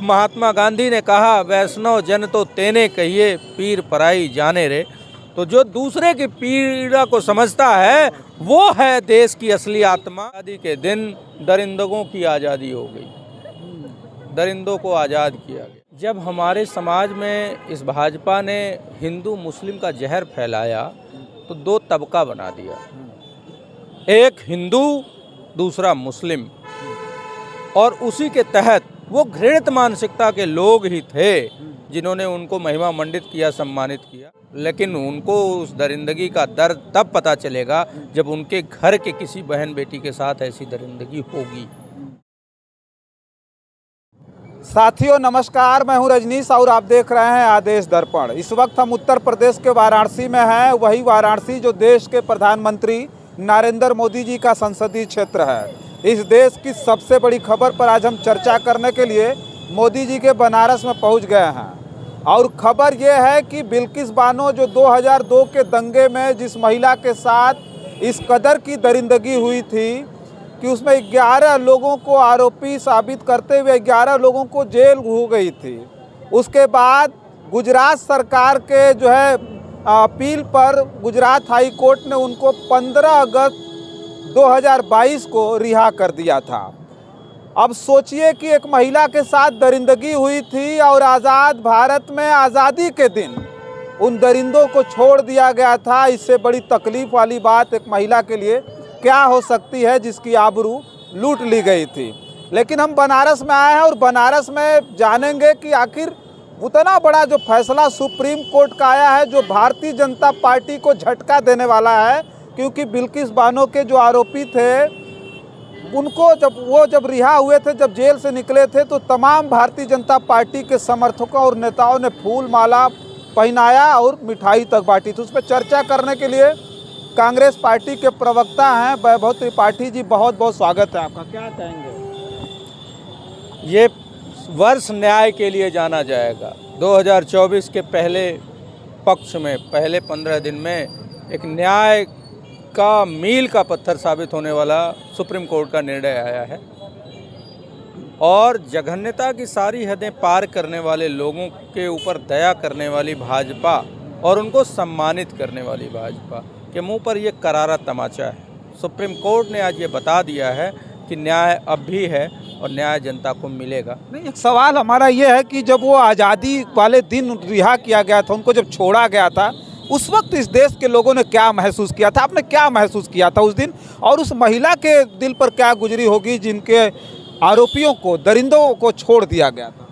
महात्मा गांधी ने कहा, वैष्णव जन तो तेने कहिए, पीर पराई जाने रे। तो जो दूसरे की पीड़ा को समझता है वो है देश की असली आत्मा। आज़ादी के दिन दरिंदों की आज़ादी हो गई, दरिंदों को आज़ाद किया गया। जब हमारे समाज में इस भाजपा ने हिंदू मुस्लिम का जहर फैलाया तो दो तबका बना दिया, एक हिंदू दूसरा मुस्लिम, और उसी के तहत वो घृणित मानसिकता के लोग ही थे जिन्होंने उनको महिमा मंडित किया, सम्मानित किया। लेकिन उनको उस दरिंदगी का दर्द तब पता चलेगा जब उनके घर के किसी बहन बेटी के साथ ऐसी दरिंदगी होगी। साथियों नमस्कार, मैं हूं रजनीश और आप देख रहे हैं आदेश दर्पण। इस वक्त हम उत्तर प्रदेश के वाराणसी में हैं, वही वाराणसी जो देश के प्रधानमंत्री नरेंद्र मोदी जी का संसदीय क्षेत्र है। इस देश की सबसे बड़ी खबर पर आज हम चर्चा करने के लिए मोदी जी के बनारस में पहुंच गए हैं। और खबर यह है कि बिल्किस बानो जो 2002 के दंगे में जिस महिला के साथ इस कदर की दरिंदगी हुई थी कि उसमें 11 लोगों को आरोपी साबित करते हुए 11 लोगों को जेल हो गई थी। उसके बाद गुजरात सरकार के जो है अपील पर गुजरात हाई कोर्ट ने उनको 15 अगस्त 2022 को रिहा कर दिया था। अब सोचिए कि एक महिला के साथ दरिंदगी हुई थी और आज़ाद भारत में आज़ादी के दिन उन दरिंदों को छोड़ दिया गया था। इससे बड़ी तकलीफ वाली बात एक महिला के लिए क्या हो सकती है जिसकी आबरू लूट ली गई थी। लेकिन हम बनारस में आए हैं और बनारस में जानेंगे कि आखिर उतना बड़ा जो फैसला सुप्रीम कोर्ट का आया है जो भारतीय जनता पार्टी को झटका देने वाला है, क्योंकि बिल्किस बानो के जो आरोपी थे उनको जब रिहा हुए थे, जब जेल से निकले थे, तो तमाम भारतीय जनता पार्टी के समर्थकों और नेताओं ने फूल माला पहनाया और मिठाई तक बांटी थी। उस पर चर्चा करने के लिए कांग्रेस पार्टी के प्रवक्ता हैं वैभव त्रिपाठी जी, बहुत बहुत स्वागत है आपका। क्या कहेंगे? ये वर्ष न्याय के लिए जाना जाएगा। 2024 के पहले पक्ष में, पहले 15 दिन में एक न्याय का मील का पत्थर साबित होने वाला सुप्रीम कोर्ट का निर्णय आया है और जघन्यता की सारी हदें पार करने वाले लोगों के ऊपर दया करने वाली भाजपा और उनको सम्मानित करने वाली भाजपा के मुंह पर यह करारा तमाचा है। सुप्रीम कोर्ट ने आज ये बता दिया है कि न्याय अब भी है और न्याय जनता को मिलेगा। नहीं, एक सवाल हमारा ये है कि जब वो आज़ादी वाले दिन रिहा किया गया था, उनको जब छोड़ा गया था, उस वक्त इस देश के लोगों ने क्या महसूस किया था? आपने क्या महसूस किया था उस दिन? और उस महिला के दिल पर क्या गुजरी होगी जिनके आरोपियों को, दरिंदों को छोड़ दिया गया था?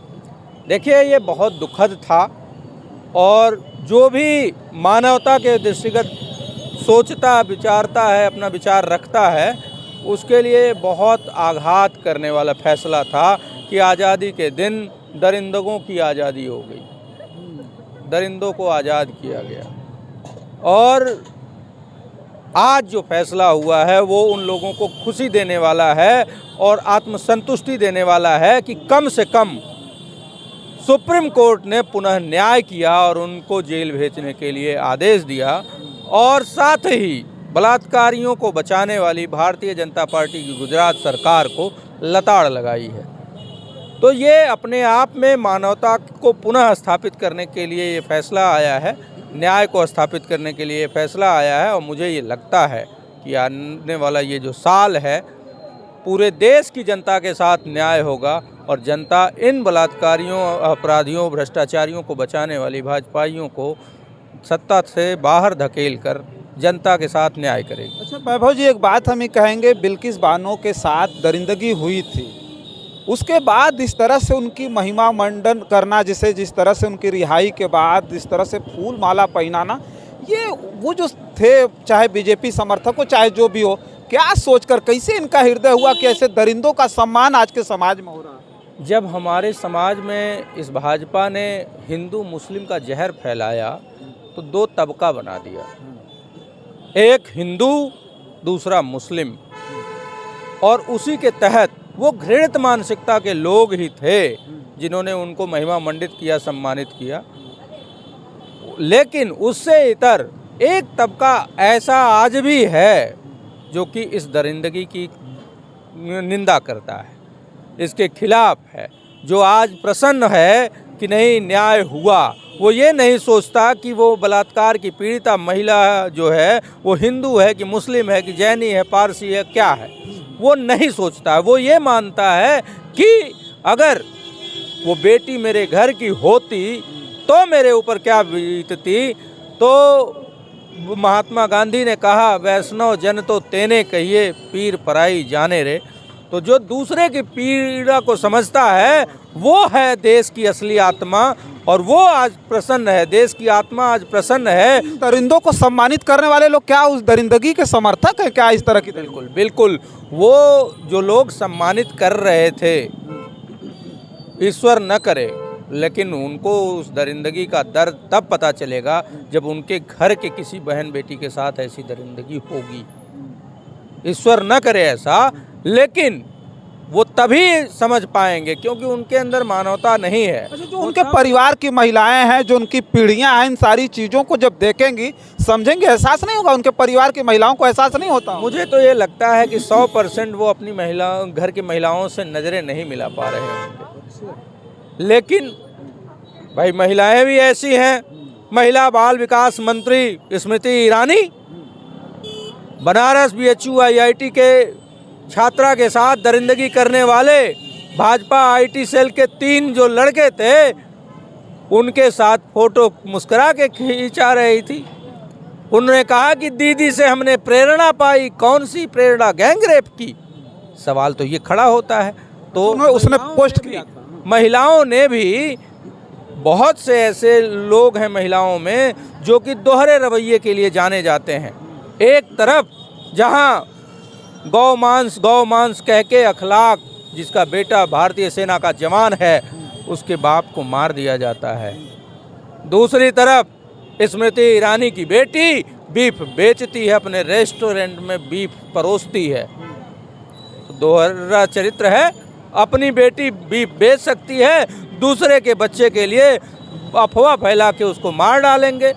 देखिए, ये बहुत दुखद था और जो भी मानवता के दृष्टिगत सोचता विचारता है, अपना विचार रखता है, उसके लिए बहुत आघात करने वाला फैसला था कि आज़ादी के दिन दरिंदों की आज़ादी हो गई, दरिंदों को आज़ाद किया गया। और आज जो फैसला हुआ है वो उन लोगों को खुशी देने वाला है और आत्मसंतुष्टि देने वाला है कि कम से कम सुप्रीम कोर्ट ने पुनः न्याय किया और उनको जेल भेजने के लिए आदेश दिया और साथ ही बलात्कारियों को बचाने वाली भारतीय जनता पार्टी की गुजरात सरकार को लताड़ लगाई है। तो ये अपने आप में मानवता को पुनः स्थापित करने के लिए ये फैसला आया है, न्याय को स्थापित करने के लिए ये फैसला आया है। और मुझे ये लगता है कि आने वाला ये जो साल है पूरे देश की जनता के साथ न्याय होगा और जनता इन बलात्कारियों, अपराधियों, भ्रष्टाचारियों को बचाने वाली भाजपाइयों को सत्ता से बाहर धकेल कर जनता के साथ न्याय करेगी। अच्छा वैभव जी, एक बात हम ही कहेंगे, बिल्किस बानो के साथ दरिंदगी हुई थी, उसके बाद इस तरह से उनकी महिमा मंडन करना, जिस तरह से उनकी रिहाई के बाद इस तरह से फूल माला पहनाना, ये वो जो थे, चाहे बीजेपी समर्थक हो चाहे जो भी हो, क्या सोचकर, कैसे इनका हृदय हुआ कि ऐसे दरिंदों का सम्मान आज के समाज में हो रहा है? जब हमारे समाज में इस भाजपा ने हिंदू मुस्लिम का जहर फैलाया तो दो तबका बना दिया, एक हिंदू दूसरा मुस्लिम, और उसी के तहत वो घृणित मानसिकता के लोग ही थे जिन्होंने उनको महिमा मंडित किया, सम्मानित किया। लेकिन उससे इतर एक तबका ऐसा आज भी है जो कि इस दरिंदगी की निंदा करता है, इसके खिलाफ है जो आज प्रसन्न है कि नहीं न्याय हुआ, वो ये नहीं सोचता कि वो बलात्कार की पीड़िता महिला जो है वो हिंदू है कि मुस्लिम है कि जैनी है, पारसी है, क्या है, वो नहीं सोचता। वो ये मानता है कि अगर वो बेटी मेरे घर की होती तो मेरे ऊपर क्या बीतती। तो महात्मा गांधी ने कहा, वैष्णव जन तो तेने कहिए, पीर पराई जाने रे। तो जो दूसरे की पीड़ा को समझता है वो है देश की असली आत्मा, और वो आज प्रसन्न है, देश की आत्मा आज प्रसन्न है। दरिंदों को सम्मानित करने वाले लोग क्या उस दरिंदगी के समर्थक हैं क्या? इस तरह की बिल्कुल बिल्कुल, वो जो लोग सम्मानित कर रहे थे, ईश्वर न करे, लेकिन उनको उस दरिंदगी का दर्द तब पता चलेगा जब उनके घर के किसी बहन बेटी के साथ ऐसी दरिंदगी होगी। ईश्वर न करे ऐसा, लेकिन वो तभी समझ पाएंगे क्योंकि उनके अंदर मानवता नहीं है। अच्छा, जो उनके परिवार की महिलाएं हैं, जो उनकी पीढ़ियां हैं, इन सारी चीज़ों को जब देखेंगी, समझेंगे, एहसास नहीं होगा? उनके परिवार की महिलाओं को एहसास नहीं होता? मुझे तो ये लगता है कि 100% वो अपनी घर की महिलाओं से नज़रें नहीं मिला पा रहे होंगे। लेकिन भाई महिलाएं भी ऐसी हैं। महिला बाल विकास मंत्री स्मृति ईरानी बनारस BHU IIT के छात्रा के साथ दरिंदगी करने वाले भाजपा IT सेल के 3 जो लड़के थे, उनके साथ फोटो मुस्कुरा के खींचा रही थी। उन्होंने कहा कि दीदी से हमने प्रेरणा पाई। कौन सी प्रेरणा? गैंगरेप की। सवाल तो ये खड़ा होता है। तो उसने पोस्ट किया था। महिलाओं ने भी, बहुत से ऐसे लोग हैं महिलाओं में जो कि दोहरे रवैये के लिए जाने जाते हैं। एक तरफ जहां गौ मांस कह के अखलाक, जिसका बेटा भारतीय सेना का जवान है, उसके बाप को मार दिया जाता है। दूसरी तरफ स्मृति ईरानी की बेटी बीफ बेचती है, अपने रेस्टोरेंट में बीफ परोसती है। तो दोहरा चरित्र है। अपनी बेटी बीफ बेच सकती है, दूसरे के बच्चे के लिए अफवाह फैला के उसको मार डालेंगे।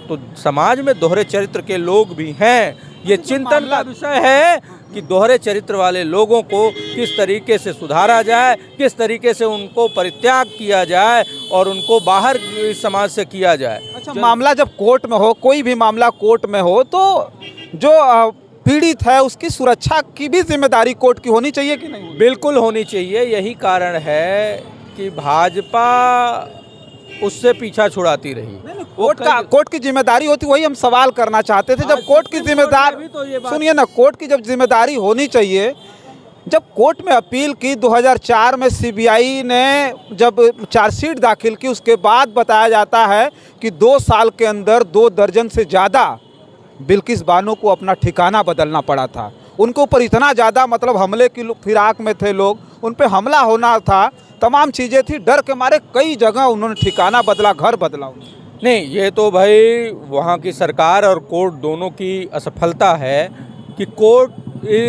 तो समाज में दोहरे चरित्र के लोग भी हैं। ये चिंतन का विषय है कि दोहरे चरित्र वाले लोगों को किस तरीके से सुधारा जाए, किस तरीके से उनको परित्याग किया जाए और उनको बाहर समाज से किया जाए। अच्छा, मामला जब कोर्ट में हो, कोई भी मामला कोर्ट में हो, तो जो पीड़ित है उसकी सुरक्षा की भी जिम्मेदारी कोर्ट की होनी चाहिए कि नहीं? बिल्कुल होनी चाहिए। यही कारण है कि भाजपा उससे पीछा छुड़ाती रही। कोर्ट की जिम्मेदारी होती, वही हम सवाल करना चाहते थे। जब कोर्ट की जिम्मेदारी, सुनिए ना, कोर्ट की जब जिम्मेदारी होनी चाहिए, जब कोर्ट में अपील की 2004 में CBI ने जब चार्जशीट दाखिल की, उसके बाद बताया जाता है कि 2 साल के अंदर 2 दर्जन से ज़्यादा बिल्किस बानो को अपना ठिकाना बदलना पड़ा था। उनके ऊपर इतना ज़्यादा, मतलब हमले की फिराक में थे लोग, उन पे हमला होना था, तमाम चीज़ें थी। डर के मारे कई जगह उन्होंने ठिकाना बदला, घर बदला। नहीं, ये तो भाई वहाँ की सरकार और कोर्ट दोनों की असफलता है कि कोर्ट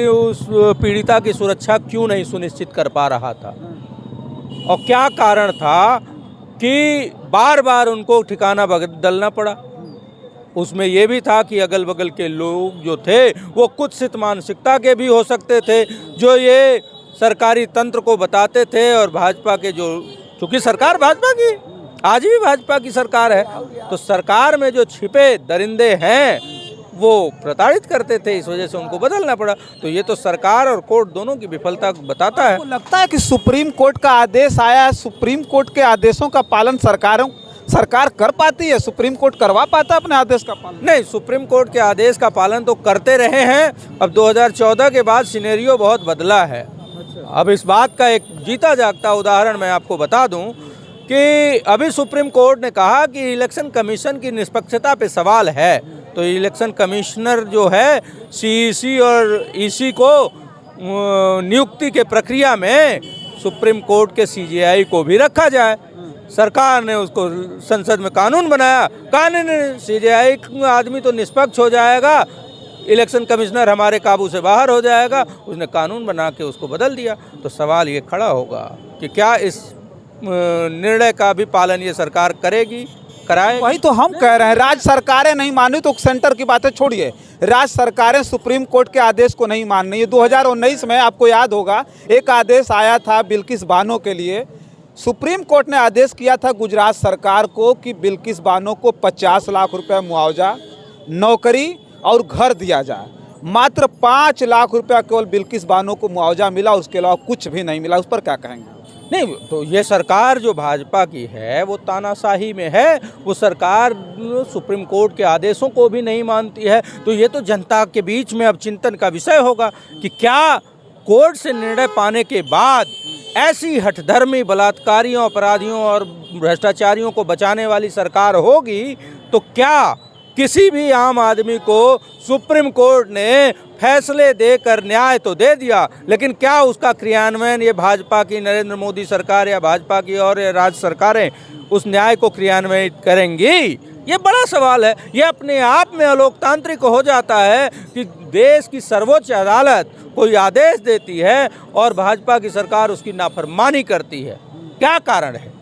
उस पीड़िता की सुरक्षा क्यों नहीं सुनिश्चित कर पा रहा था, और क्या कारण था कि बार बार उनको ठिकाना बदलना पड़ा। उसमें ये भी था कि अगल बगल के लोग जो थे वो कुत्सित मानसिकता के भी हो सकते थे, जो ये सरकारी तंत्र को बताते थे। और भाजपा के जो, चूँकि सरकार भाजपा की, आज भी भाजपा की सरकार है, तो सरकार में जो छिपे दरिंदे हैं वो प्रताड़ित करते थे, इस वजह से उनको बदलना पड़ा। तो ये तो सरकार और कोर्ट दोनों की विफलता बताता है। लगता है कि सुप्रीम कोर्ट का आदेश आया है, सुप्रीम कोर्ट के आदेशों का पालन सरकार कर पाती है? सुप्रीम कोर्ट करवा पाता है अपने आदेश का पालन? नहीं, सुप्रीम कोर्ट के आदेश का पालन तो करते रहे हैं। अब 2014 के बाद सिनेरियो बहुत बदला है। अब इस बात का एक जीता जागता उदाहरण मैं आपको बता दूं कि अभी सुप्रीम कोर्ट ने कहा कि इलेक्शन कमीशन की निष्पक्षता पे सवाल है, तो इलेक्शन कमिश्नर जो है CEC और EC को नियुक्ति के प्रक्रिया में सुप्रीम कोर्ट के CJI को भी रखा जाए। सरकार ने उसको संसद में कानून बनाया, कानून CJI आदमी तो निष्पक्ष हो जाएगा, इलेक्शन कमिश्नर हमारे काबू से बाहर हो जाएगा। उसने कानून बना के उसको बदल दिया। तो सवाल ये खड़ा होगा कि क्या इस निर्णय का भी पालन ये सरकार करेगी, कराए? वही तो हम कह रहे हैं, राज्य सरकारें नहीं मान रही तो सेंटर की बातें छोड़िए, राज्य सरकारें सुप्रीम कोर्ट के आदेश को नहीं मान रही है। 2019 में आपको याद होगा एक आदेश आया था बिल्किस बानो के लिए सुप्रीम कोर्ट ने आदेश किया था गुजरात सरकार को कि बिल्किस बानो को 50 लाख रुपए मुआवजा, नौकरी और घर दिया जाए। मात्र 5 लाख रुपया केवल बिल्किस बानो को मुआवजा मिला, उसके अलावा कुछ भी नहीं मिला। उस पर क्या कहेंगे? नहीं, तो ये सरकार जो भाजपा की है वो तानाशाही में है। वो सरकार सुप्रीम कोर्ट के आदेशों को भी नहीं मानती है। तो ये तो जनता के बीच में अब चिंतन का विषय होगा कि क्या कोर्ट से निर्णय पाने के बाद ऐसी हठधर्मी बलात्कारियों, अपराधियों और भ्रष्टाचारियों को बचाने वाली सरकार होगी तो क्या किसी भी आम आदमी को सुप्रीम कोर्ट ने फैसले देकर न्याय तो दे दिया, लेकिन क्या उसका क्रियान्वयन ये भाजपा की नरेंद्र मोदी सरकार या भाजपा की और राज्य सरकारें उस न्याय को क्रियान्वित करेंगी? ये बड़ा सवाल है। ये अपने आप में अलोकतांत्रिक हो जाता है कि देश की सर्वोच्च अदालत कोई आदेश देती है और भाजपा की सरकार उसकी नाफरमानी करती है। क्या कारण है?